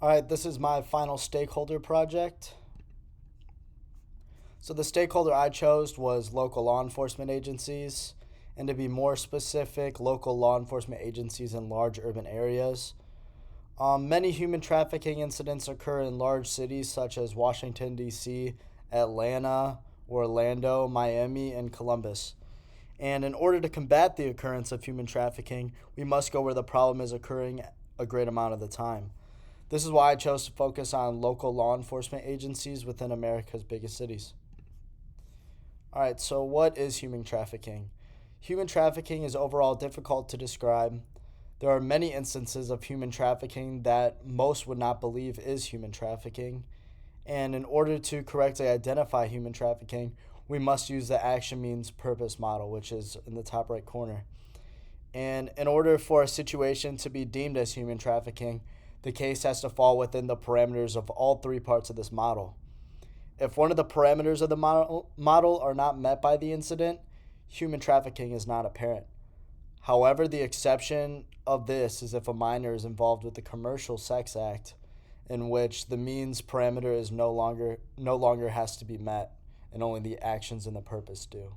All right, this is my final stakeholder project. So the stakeholder I chose was local law enforcement agencies, and to be more specific, local law enforcement agencies in large urban areas. Many human trafficking incidents occur in large cities such as Washington, D.C., Atlanta, Orlando, Miami, and Columbus. And in order to combat the occurrence of human trafficking, we must go where the problem is occurring a great amount of the time. This is why I chose to focus on local law enforcement agencies within America's biggest cities. All right, so what is human trafficking? Human trafficking is overall difficult to describe. There are many instances of human trafficking that most would not believe is human trafficking. And in order to correctly identify human trafficking, we must use the action means purpose model, which is in the top right corner. And in order for a situation to be deemed as human trafficking, the case has to fall within the parameters of all three parts of this model. If one of the parameters of the model are not met by the incident, human trafficking is not apparent. However, the exception of this is if a minor is involved with the commercial sex act, in which the means parameter is no longer has to be met, and only the actions and the purpose do.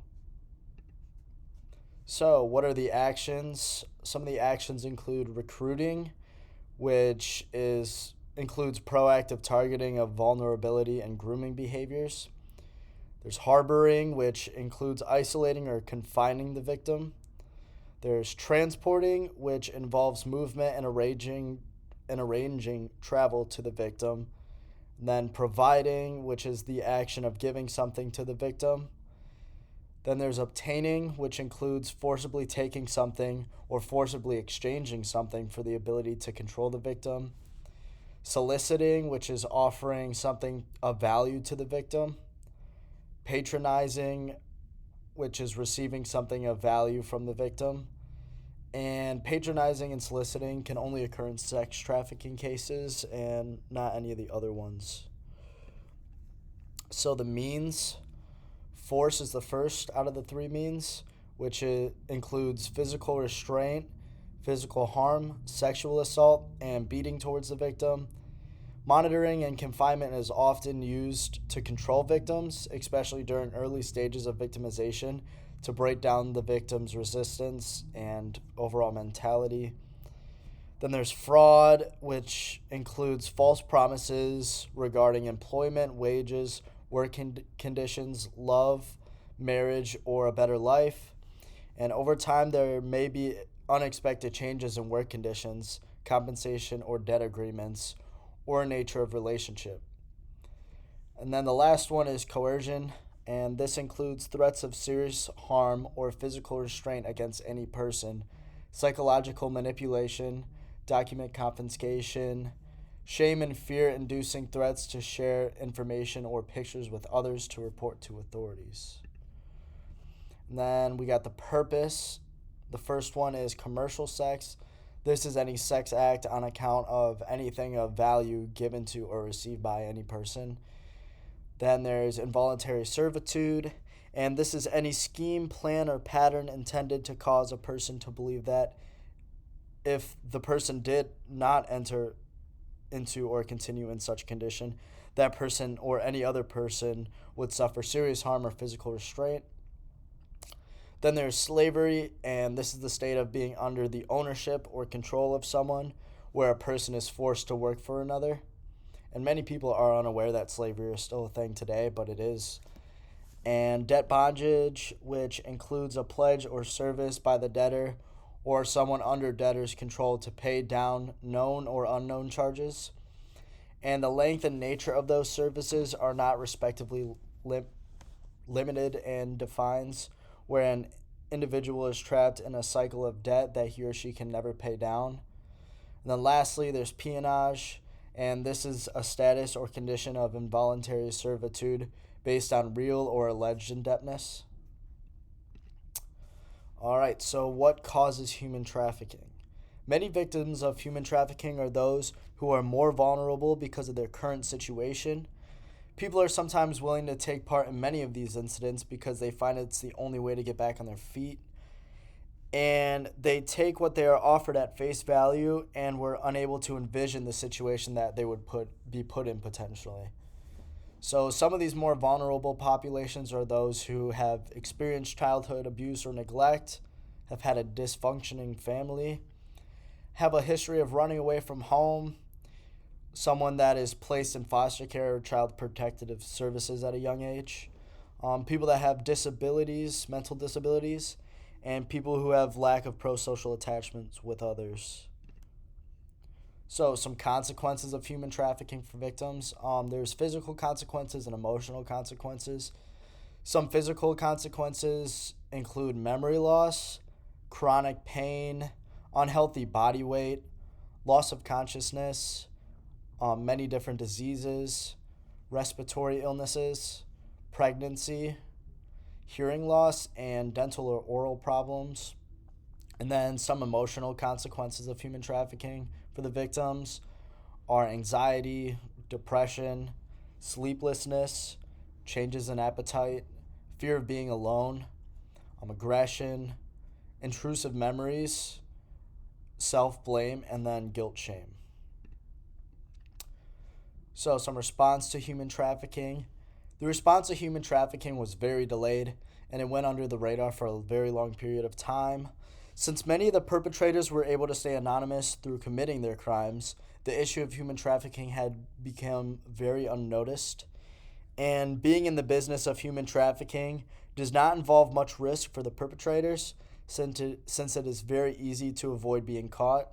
So, what are the actions? Some of the actions include recruiting, which includes proactive targeting of vulnerability and grooming behaviors. There's harboring, which includes isolating or confining the victim. There's transporting, which involves movement and arranging travel to the victim. And then providing, which is the action of giving something to the victim. Then there's obtaining, which includes forcibly taking something or forcibly exchanging something for the ability to control the victim. Soliciting, which is offering something of value to the victim. Patronizing, which is receiving something of value from the victim. And patronizing and soliciting can only occur in sex trafficking cases and not any of the other ones. So the means, force is the first out of the three means, which includes physical restraint, physical harm, sexual assault, and beating towards the victim. Monitoring and confinement is often used to control victims, especially during early stages of victimization, to break down the victim's resistance and overall mentality. Then there's fraud, which includes false promises regarding employment, wages, work conditions, love, marriage, or a better life. And over time, there may be unexpected changes in work conditions, compensation, or debt agreements, or nature of relationship. And then the last one is coercion, and this includes threats of serious harm or physical restraint against any person, psychological manipulation, document confiscation, shame and fear inducing threats to share information or pictures with others to report to authorities. And then we got the purpose. The first one is commercial sex. This is any sex act on account of anything of value given to or received by any person. Then there's involuntary servitude, and this is any scheme, plan, or pattern intended to cause a person to believe that if the person did not enter into or continue in such condition, that person or any other person would suffer serious harm or physical restraint. Then there's slavery, and this is the state of being under the ownership or control of someone, where a person is forced to work for another. And many people are unaware that slavery is still a thing today, but it is. And debt bondage, which includes a pledge or service by the debtor or someone under debtor's control to pay down known or unknown charges. And the length and nature of those services are not respectively limited and defines, where an individual is trapped in a cycle of debt that he or she can never pay down. And then lastly, there's peonage, and this is a status or condition of involuntary servitude based on real or alleged indebtedness. All right, so what causes human trafficking? Many victims of human trafficking are those who are more vulnerable because of their current situation. People are sometimes willing to take part in many of these incidents because they find it's the only way to get back on their feet. and they take what they are offered at face value and were unable to envision the situation that they would be put in potentially. So some of these more vulnerable populations are those who have experienced childhood abuse or neglect, have had a dysfunctioning family, have a history of running away from home, someone that is placed in foster care or child protective services at a young age, people that have disabilities, mental disabilities, and people who have lack of pro-social attachments with others. So, some consequences of human trafficking for victims. There's physical consequences and emotional consequences. Some physical consequences include memory loss, chronic pain, unhealthy body weight, loss of consciousness, many different diseases, respiratory illnesses, pregnancy, hearing loss, and dental or oral problems. And then some emotional consequences of human trafficking for the victims are anxiety, depression, sleeplessness, changes in appetite, fear of being alone, aggression, intrusive memories, self blame, and then guilt shame. So, some response to human trafficking. The response to human trafficking was very delayed, and it went under the radar for a very long period of time. Since many of the perpetrators were able to stay anonymous through committing their crimes, the issue of human trafficking had become very unnoticed. And being in the business of human trafficking does not involve much risk for the perpetrators, since it is very easy to avoid being caught.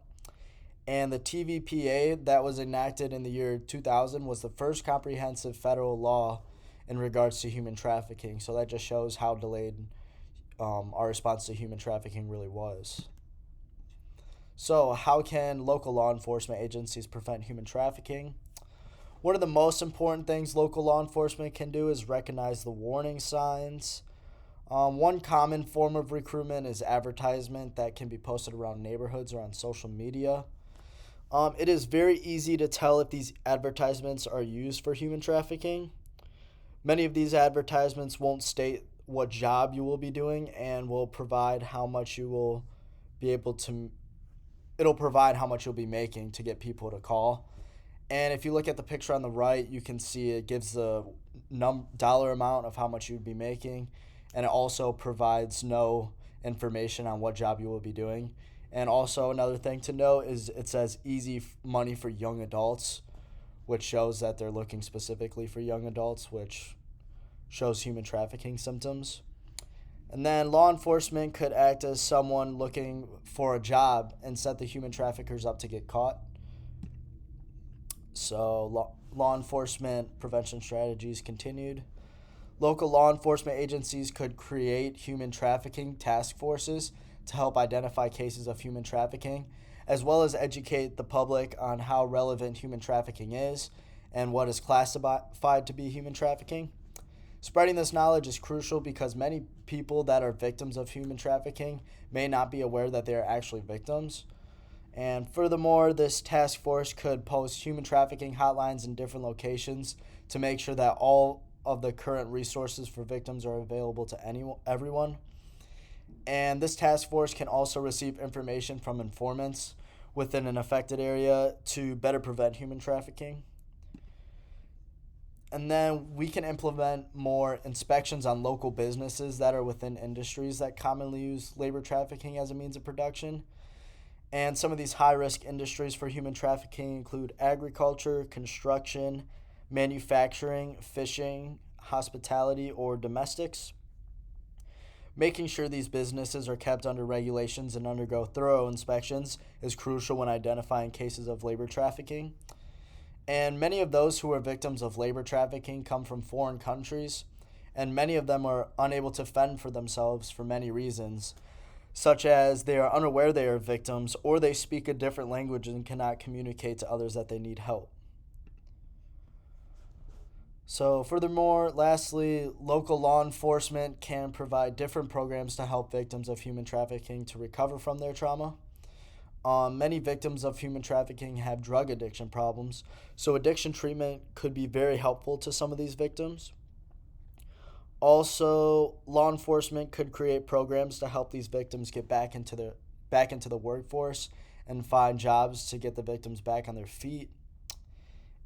And the TVPA that was enacted in the year 2000 was the first comprehensive federal law in regards to human trafficking. So that just shows how delayed our response to human trafficking really was. So, how can local law enforcement agencies prevent human trafficking? One of the most important things local law enforcement can do is recognize the warning signs. One common form of recruitment is advertisement that can be posted around neighborhoods or on social media. It is very easy to tell if these advertisements are used for human trafficking. Many of these advertisements won't state what job you will be doing and will provide how much you will be able to, it'll provide how much you'll be making to get people to call. And if you look at the picture on the right, you can see it gives the dollar amount of how much you'd be making, and it also provides no information on what job you will be doing. And also another thing to note is it says easy money for young adults, which shows that they're looking specifically for young adults, which shows human trafficking symptoms. And then law enforcement could act as someone looking for a job and set the human traffickers up to get caught. So law enforcement prevention strategies continued. Local law enforcement agencies could create human trafficking task forces to help identify cases of human trafficking, as well as educate the public on how relevant human trafficking is and what is classified to be human trafficking. Spreading this knowledge is crucial because many people that are victims of human trafficking may not be aware that they are actually victims. And furthermore, this task force could post human trafficking hotlines in different locations to make sure that all of the current resources for victims are available to everyone. And this task force can also receive information from informants within an affected area to better prevent human trafficking. And then we can implement more inspections on local businesses that are within industries that commonly use labor trafficking as a means of production. And some of these high-risk industries for human trafficking include agriculture, construction, manufacturing, fishing, hospitality, or domestics. Making sure these businesses are kept under regulations and undergo thorough inspections is crucial when identifying cases of labor trafficking. And many of those who are victims of labor trafficking come from foreign countries, and many of them are unable to fend for themselves for many reasons, such as they are unaware they are victims or they speak a different language and cannot communicate to others that they need help. So furthermore, lastly, local law enforcement can provide different programs to help victims of human trafficking to recover from their trauma. Many victims of human trafficking have drug addiction problems, so addiction treatment could be very helpful to some of these victims. Also, law enforcement could create programs to help these victims get back into the workforce and find jobs to get the victims back on their feet.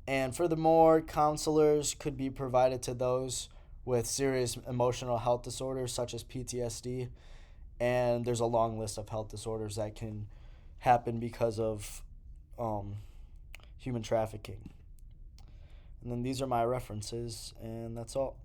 And furthermore, counselors could be provided to those with serious emotional health disorders such as PTSD. And there's a long list of health disorders that can happen because of um, human trafficking. And then these are my references, and that's all.